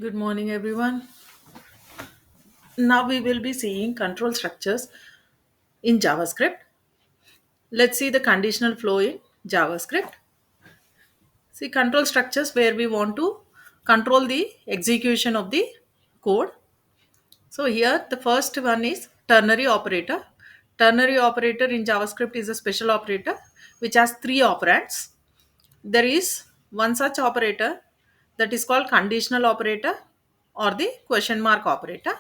Good morning, everyone. Now we will be seeing control structures in JavaScript. Let's see the conditional flow in JavaScript. See control structures where we want to control the execution of the code. So here the first one is ternary operator. Ternary operator in JavaScript is a special operator which has three operands. There is one such operator that is called conditional operator or the question mark operator.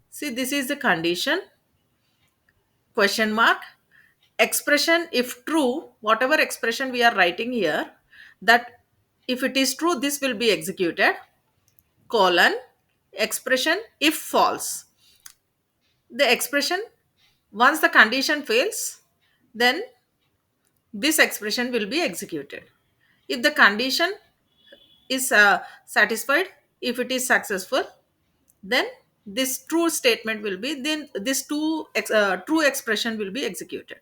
See, this is the condition, question mark, expression if true, whatever expression we are writing here, that if it is true, this will be executed, colon, expression if false. The expression, once the condition fails, then this expression will be executed. If the condition is satisfied, if it is successful, then this true statement will be, then this true expression will be executed.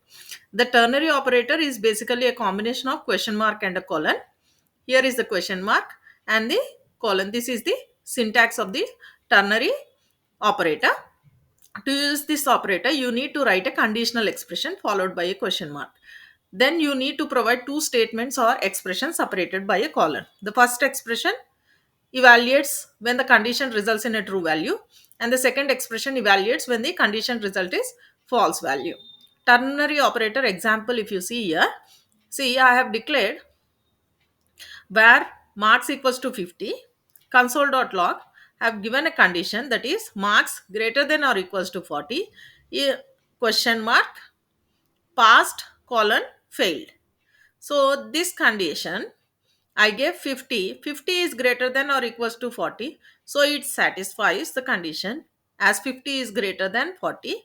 The ternary operator is basically a combination of question mark and a colon. Here is the question mark and the colon. This is the syntax of the ternary operator. To use this operator, you need to write a conditional expression followed by a question mark. Then you need to provide two statements or expressions separated by a colon. The first expression evaluates when the condition results in a true value, and the second expression evaluates when the condition result is false value. Ternary operator example, if you see here, see I have declared where marks equals to 50, console.log have given a condition that is marks greater than or equals to 40, question mark, passed, colon, failed. So this condition, I gave 50. 50 is greater than or equals to 40. So it satisfies the condition as 50 is greater than 40.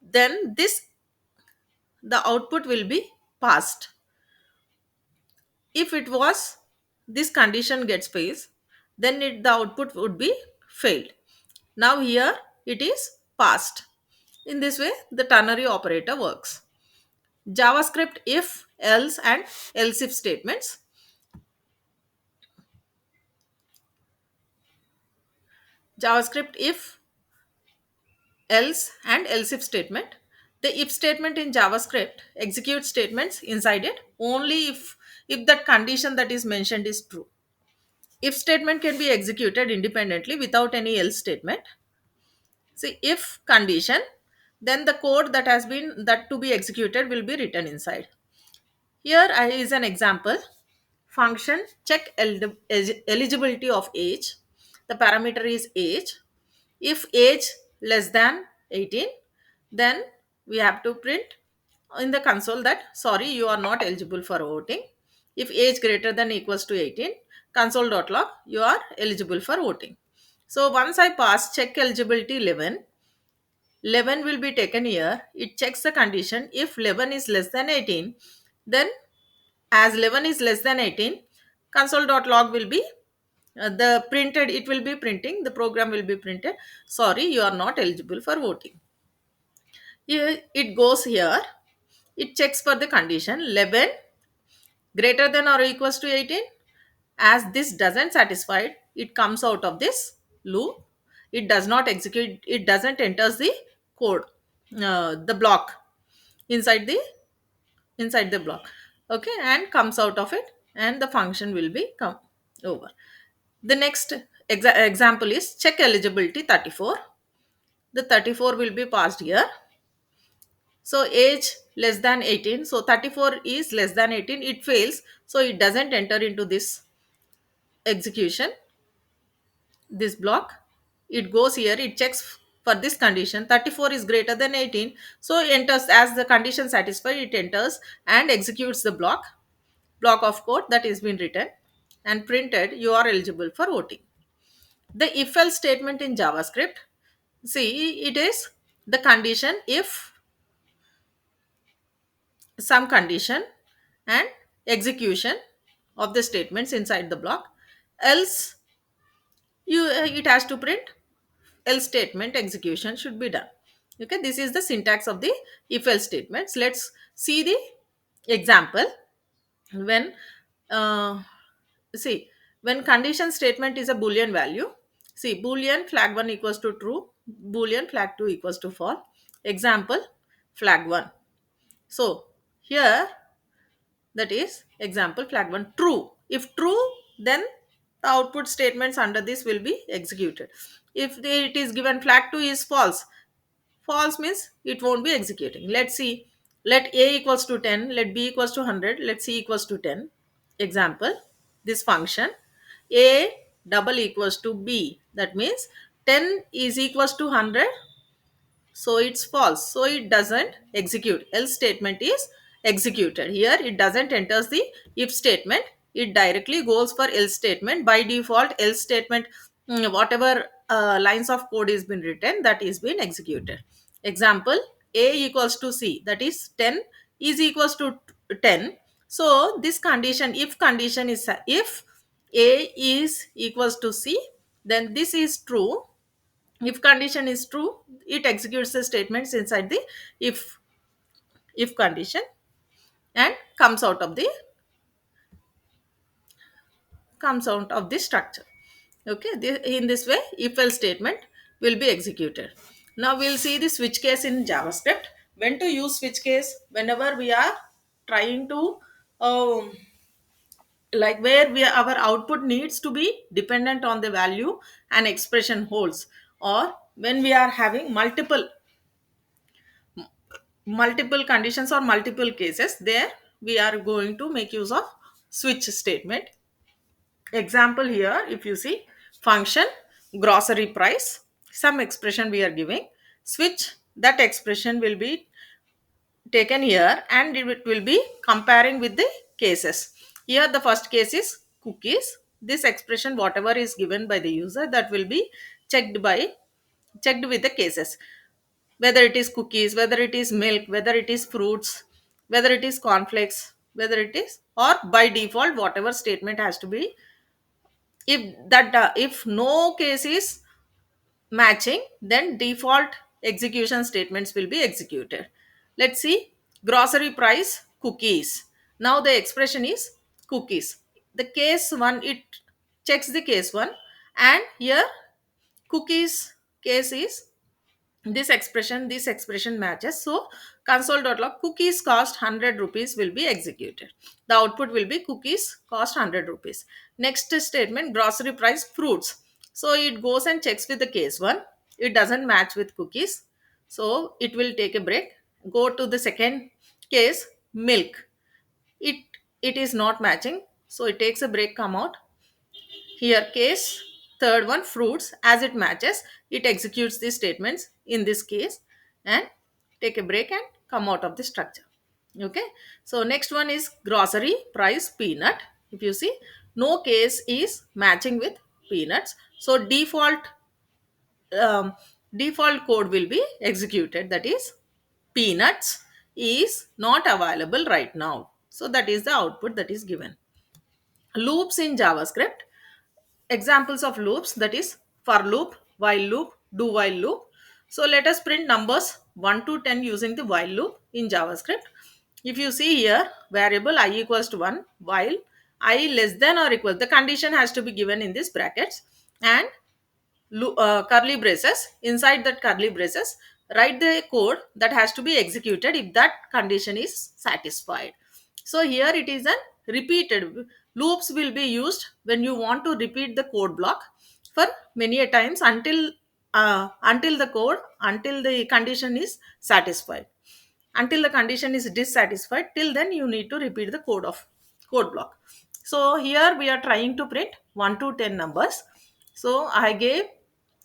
Then the output will be passed. If it was this condition gets failed, then the output would be failed. Now here it is passed. In this way, the ternary operator works. JavaScript if, else, and else if statements. JavaScript if, else, and else if statement. The if statement in JavaScript executes statements inside it only if that condition that is mentioned is true. If statement can be executed independently without any else statement. See, if condition, then the code that has been that to be executed will be written inside. Here is an example. Function check eligibility of age. The parameter is age. If age less than 18, then we have to print in the console that sorry, you are not eligible for voting. If age greater than equals to 18, console.log, you are eligible for voting. So once I pass check eligibility 11, 11 will be taken here. It checks the condition. If 11 is less than 18, then as 11 is less than 18, console.log will be the printed, it will be printing, the program will be printed, sorry, you are not eligible for voting. Here it goes here, it checks for the condition 11 greater than or equals to 18. As this doesn't satisfy, it comes out of this loop. It does not execute, it doesn't enters the code, the block inside the block, okay, and comes out of it, and the function will be come over. The next example is check eligibility 34. The 34 will be passed here. So age less than 18. So 34 is less than 18. It fails. So it doesn't enter into this execution, this block. It goes here. It checks for this condition. 34 is greater than 18. So it enters as the condition satisfied. It enters and executes the block of code that is been written and printed. You are eligible for voting. The if else statement in JavaScript, see, it is the condition if some condition and execution of the statements inside the block, else it has to print, else statement execution should be done. Okay, this is the syntax of the if else statements. Let's see the example. When see, When condition statement is a boolean value, see boolean flag 1 equals to true, boolean flag 2 equals to false. Example, flag 1. So here, that is example flag 1 true. If true, then the output statements under this will be executed. If it is given flag 2 is false, false means it won't be executing. Let's see. Let a equals to 10, let b equals to 100, let c equals to 10. Example, this function a double equals to b. That means 10 is equals to 100, so it's false, so it doesn't execute. Else statement is executed. Here it doesn't enters the if statement, it directly goes for else statement. By default else statement, whatever lines of code is been written, that is been executed. Example, a equals to c, that is 10 is equals to 10. So this condition, if condition is if a is equals to c, then this is true. If condition is true, it executes the statements inside the if if condition and comes out of the structure. Okay, in this way if else statement will be executed. Now we'll see the switch case in javascript. When to use switch case? Whenever we are trying to um, like where our output needs to be dependent on the value and expression holds, or when we are having multiple conditions or multiple cases, there we are going to make use of switch statement. Example, here if you see function grocery price, some expression we are giving, switch that expression will be taken here and it will be comparing with the cases. Here the first case is cookies. This expression whatever is given by the user, that will be checked with the cases, whether it is cookies, whether it is milk, whether it is fruits, whether it is cornflakes, whether it is, or by default whatever statement has to be. If no case is matching, then default execution statements will be executed. Let's see, grocery price cookies. Now the expression is cookies. The case one, it checks the case one, and here cookies case is this expression matches, so console.log cookies cost 100 rupees will be executed. The output will be cookies cost 100 rupees. Next statement, grocery price fruits. So it goes and checks with the case one, it doesn't match with cookies, so it will take a break. Go to the second case, milk. It it is not matching, so it takes a break, come out. Here case third one, fruits, as it matches, it executes the statements in this case and take a break and come out of the structure. Okay, so next one is grocery price peanut. If you see, no case is matching with peanuts, so um, default code will be executed, that is peanuts is not available right now, so that is the output that is given. Loops in javascript. Examples of loops, that is for loop, while loop, do while loop. So let us print numbers 1 to 10 using the while loop in javascript. If you see here, variable I equals to 1, while I less than or equal, the condition has to be given in these brackets, and curly braces. Inside that curly braces, write the code that has to be executed if that condition is satisfied. So here it is an repeated. Loops will be used when you want to repeat the code block for many a times until the condition is satisfied. Until the condition is dissatisfied, till then you need to repeat the code block. So here we are trying to print 1 to 10 numbers. So I gave,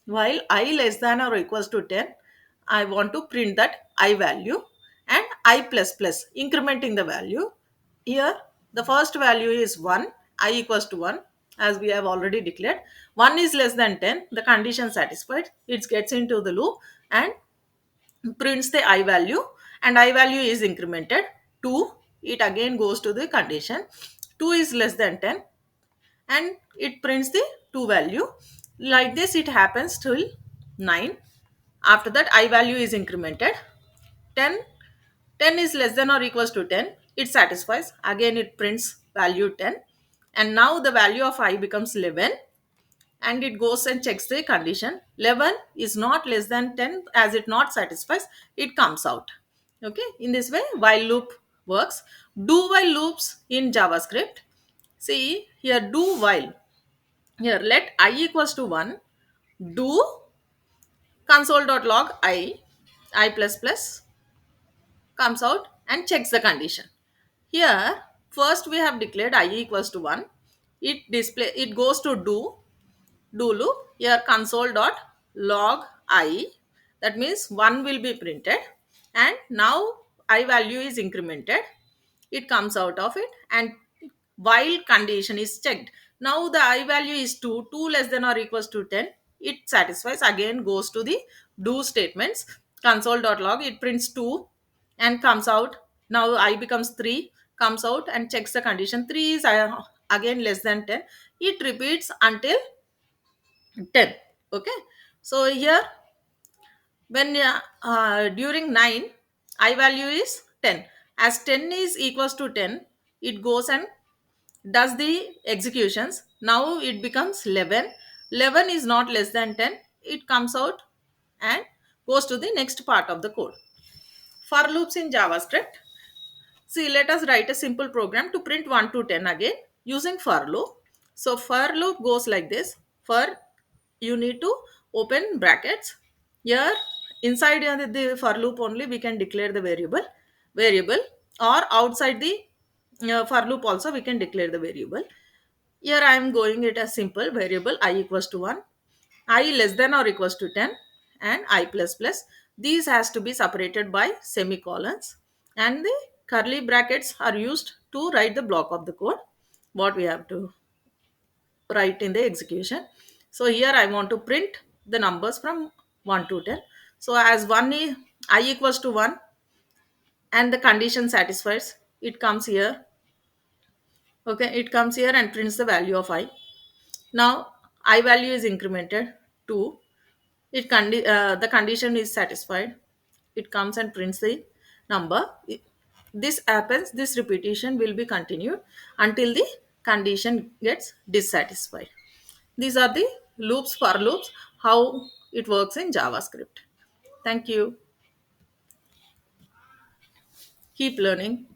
while I less than or equals to 10, I want to print that I value, and I plus plus, incrementing the value. Here the first value is 1, I equals to 1, as we have already declared. 1 is less than 10, the condition satisfied, it gets into the loop and prints the I value, and I value is incremented 2, it again goes to the condition 2 is less than 10, and it prints the 2 value. Like this it happens till 9. After that I value is incremented 10. 10 is less than or equals to 10, it satisfies, again it prints value 10. and now the value of I becomes 11, and it goes and checks the condition. 11 is not less than 10. As it not satisfies, it comes out. Okay, in this way while loop works. Do while loops in JavaScript. See here, do while. Here let I equals to 1. Do console.log I plus plus comes out and checks the condition. Here first we have declared I equals to 1. It goes to do loop. Here console dot log I, that means 1 will be printed, and now I value is incremented. It comes out of it, and while condition is checked, now the I value is 2, 2 less than or equals to 10. It satisfies, again goes to the do statements. Console.log, it prints 2 and comes out. Now I becomes 3, comes out and checks the condition. 3 is again less than 10. It repeats until 10. Okay, so here when during 9 I value is 10. As 10 is equals to 10, it goes and does the executions. Now it becomes 11. 11 is not less than 10. It comes out and goes to the next part of the code. For loops in JavaScript, see, let us write a simple program to print 1 to 10 again using for loop. So for loop goes like this. For, you need to open brackets. Here inside the for loop only we can declare the variable, or outside the for loop also we can declare the variable. Here I am going it as simple variable I equals to 1, I less than or equals to 10, and I plus plus. These has to be separated by semicolons, and the curly brackets are used to write the block of the code what we have to write in the execution. So here I want to print the numbers from 1 to 10. So as 1 is I equals to 1 and the condition satisfies, it comes here. Okay, it comes here and prints the value of I. Now I value is incremented to the condition is satisfied. It comes and prints the number. This happens, this repetition will be continued until the condition gets dissatisfied. These are the loops, for loops, how it works in JavaScript. Thank you. Keep learning.